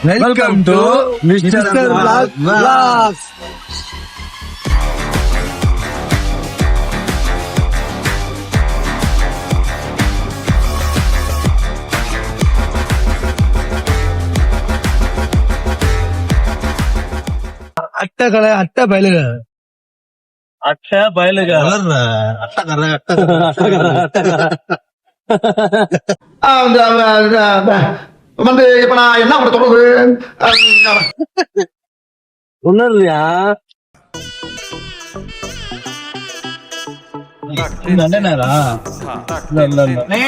Welcome to mister Vlogs. அட்ட பயலுக வந்து இப்ப நான் என்ன பண்ண தொடர்பு ஒண்ணும் இல்லையா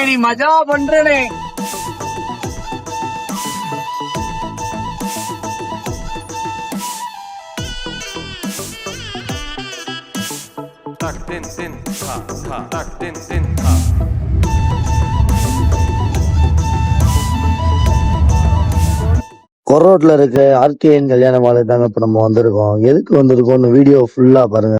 நீ மஜா பண்றனே கொரோட்ல இருக்க ஆர்கேஎன் கல்யாண மாலை தாங்க இப்ப நம்ம வந்திருக்கோம். எதுக்கு வந்திருக்கோம்னு வீடியோ ஃபுல்லா பாருங்க.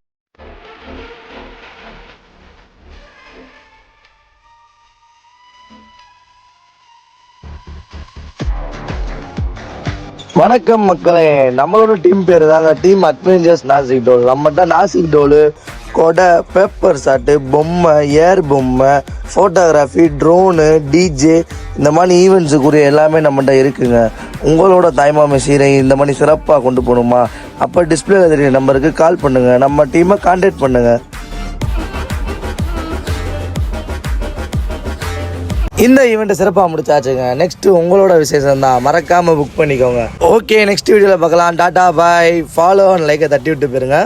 வணக்கம் மக்களே, நம்மளோட டீம் பேரு தாங்க டீம் அட்வென்ச்சர்ஸ் நாசிக் டோல். நம்மகிட்ட நாசிக் டோலு, கொடை, பேப்பர் சாட்டு, பொம்மை, ஏர் பொம்மை, ஃபோட்டோகிராஃபி, ட்ரோனு, டிஜே, இந்த மாதிரி ஈவெண்ட்ஸுக்குரிய எல்லாமே நம்மகிட்ட இருக்குங்க. உங்களோட தாய்மாம சீரை இந்த மாதிரி சிறப்பாக கொண்டு போகணுமா? அப்போ டிஸ்பிளேல தெரிய நம்பருக்கு கால் பண்ணுங்க, நம்ம டீமை கான்டாக்ட் பண்ணுங்க. இந்த ஈவெண்ட்டை சிறப்பாக முடிச்சாச்சுங்க. நெக்ஸ்ட் உங்களோட விசேஷம் தான், மறக்காம புக் பண்ணிக்கோங்க. ஓகே, நெக்ஸ்ட் வீடியோவில் பார்க்கலாம். டாடா பாய். ஃபாலோ அண்ட் லைக்கை தட்டி விட்டு போயிருங்க.